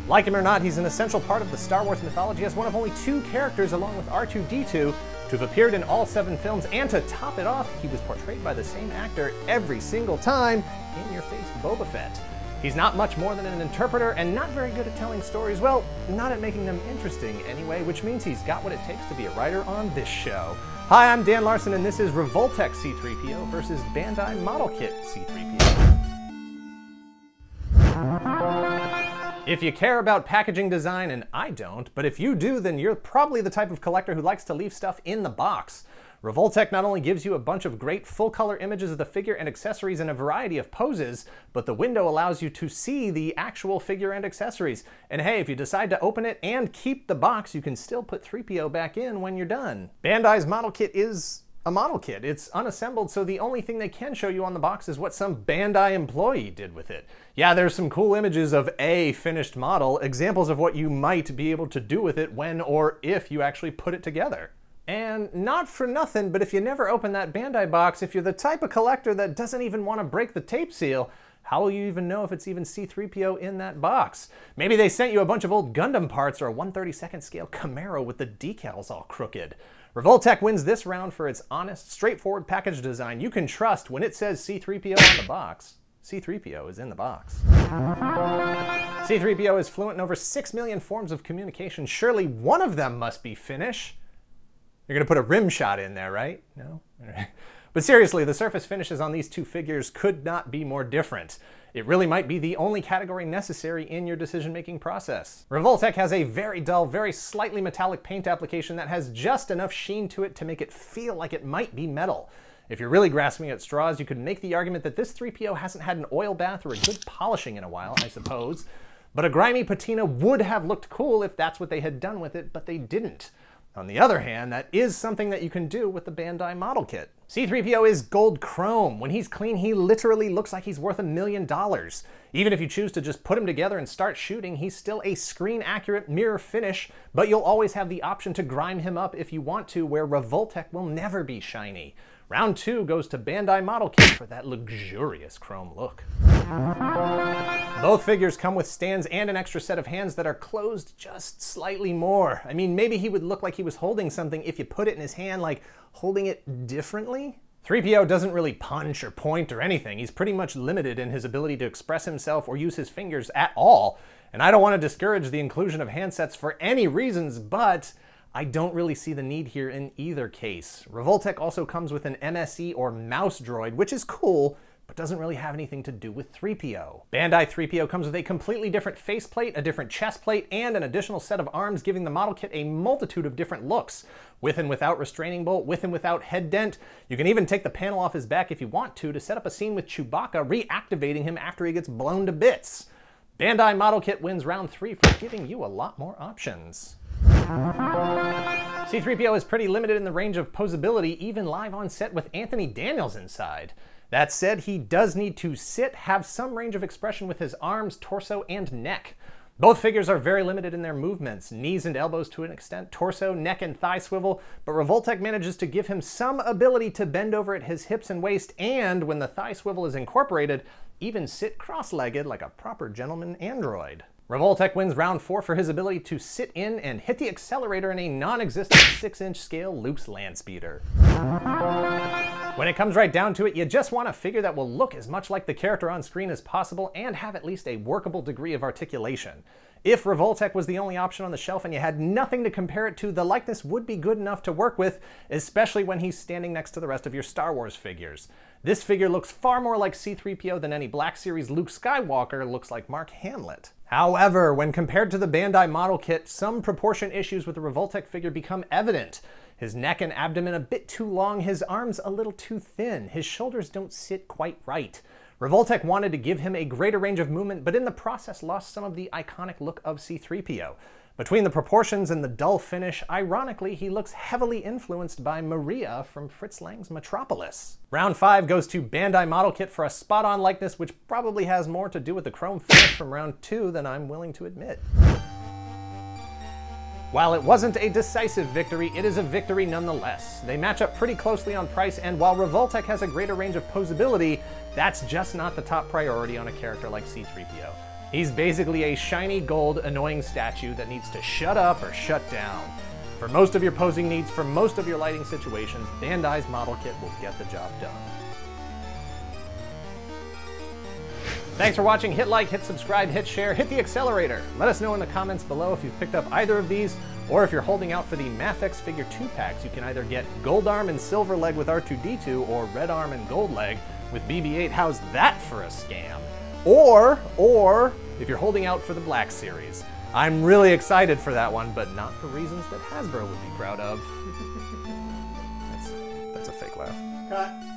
Like him or not, he's an essential part of the Star Wars mythology as one of only 2 characters, along with R2-D2, to have appeared in all 7 films, and to top it off, he was portrayed by the same actor every single time in your face Boba Fett. He's not much more than an interpreter and not very good at telling stories, well, not at making them interesting anyway, which means he's got what it takes to be a writer on this show. Hi, I'm Dan Larson, and this is Revoltechs C3PO versus Bandai Model Kit C3PO. If you care about packaging design, and I don't, but if you do, then you're probably the type of collector who likes to leave stuff in the box. Revoltech not only gives you a bunch of great full-color images of the figure and accessories in a variety of poses, but the window allows you to see the actual figure and accessories. And hey, if you decide to open it and keep the box, you can still put 3PO back in when you're done. Bandai's model kit is a model kit. It's unassembled, so the only thing they can show you on the box is what some Bandai employee did with it. Yeah, there's some cool images of a finished model, examples of what you might be able to do with it when or if you actually put it together. And not for nothing, but if you never open that Bandai box, if you're the type of collector that doesn't even want to break the tape seal, how will you even know if it's even C3PO in that box? Maybe they sent you a bunch of old Gundam parts or a 1/32nd scale Camaro with the decals all crooked. Revoltech wins this round for its honest, straightforward package design you can trust. When it says C3PO on the box, C3PO is in the box. C3PO is fluent in over 6 million forms of communication. Surely one of them must be Finnish. You're gonna put a rim shot in there, right? No? All right. But seriously, the surface finishes on these 2 figures could not be more different. It really might be the only category necessary in your decision-making process. Revoltech has a very dull, very slightly metallic paint application that has just enough sheen to it to make it feel like it might be metal. If you're really grasping at straws, you could make the argument that this 3PO hasn't had an oil bath or a good polishing in a while, I suppose. But a grimy patina would have looked cool if that's what they had done with it, but they didn't. On the other hand, that is something that you can do with the Bandai model kit. C3PO is gold chrome. When he's clean, he literally looks like he's worth $1 million. Even if you choose to just put him together and start shooting, he's still a screen-accurate mirror finish, but you'll always have the option to grime him up if you want to, where Revoltech will never be shiny. Round 2 goes to Bandai Model Kit for that luxurious chrome look. Both figures come with stands and an extra set of hands that are closed just slightly more. I mean, maybe he would look like he was holding something if you put it in his hand, like holding it differently. 3PO doesn't really punch or point or anything. He's pretty much limited in his ability to express himself or use his fingers at all. And I don't want to discourage the inclusion of handsets for any reasons, but I don't really see the need here in either case. Revoltech also comes with an MSE or mouse droid, which is cool, but doesn't really have anything to do with 3PO. Bandai 3PO comes with a completely different faceplate, a different chest plate, and an additional set of arms, giving the model kit a multitude of different looks. With and without restraining bolt, with and without head dent. You can even take the panel off his back if you want to set up a scene with Chewbacca, reactivating him after he gets blown to bits. Bandai model kit wins round 3 for giving you a lot more options. C3PO is pretty limited in the range of posability, even live on set with Anthony Daniels inside. That said, he does need to sit, have some range of expression with his arms, torso, and neck. Both figures are very limited in their movements, knees and elbows to an extent, torso, neck, and thigh swivel, but Revoltech manages to give him some ability to bend over at his hips and waist, and when the thigh swivel is incorporated, even sit cross-legged like a proper gentleman android. Revoltech wins round 4 for his ability to sit in and hit the accelerator in a non-existent 6-inch scale Luke's land speeder. When it comes right down to it, you just want a figure that will look as much like the character on screen as possible and have at least a workable degree of articulation. If Revoltech was the only option on the shelf and you had nothing to compare it to, the likeness would be good enough to work with, especially when he's standing next to the rest of your Star Wars figures. This figure looks far more like C3PO than any Black Series Luke Skywalker looks like Mark Hamill. However, when compared to the Bandai model kit, some proportion issues with the Revoltech figure become evident. His neck and abdomen a bit too long, his arms a little too thin, his shoulders don't sit quite right. Revoltech wanted to give him a greater range of movement, but in the process lost some of the iconic look of C3PO. Between the proportions and the dull finish, ironically, he looks heavily influenced by Maria from Fritz Lang's Metropolis. Round 5 goes to Bandai Model Kit for a spot-on likeness, which probably has more to do with the chrome finish from round 2 than I'm willing to admit. While it wasn't a decisive victory, it is a victory nonetheless. They match up pretty closely on price, and while Revoltech has a greater range of posability, that's just not the top priority on a character like C3PO. He's basically a shiny gold annoying statue that needs to shut up or shut down. For most of your posing needs, for most of your lighting situations, Bandai's model kit will get the job done. Thanks for watching. Hit like, hit subscribe, hit share, hit the accelerator. Let us know in the comments below if you've picked up either of these, or if you're holding out for the Mathx figure 2-packs. You can either get gold arm and silver leg with R2-D2, or red arm and gold leg with BB-8. How's that for a scam? Or if you're holding out for the Black Series. I'm really excited for that one, but not for reasons that Hasbro would be proud of. That's a fake laugh. Cut.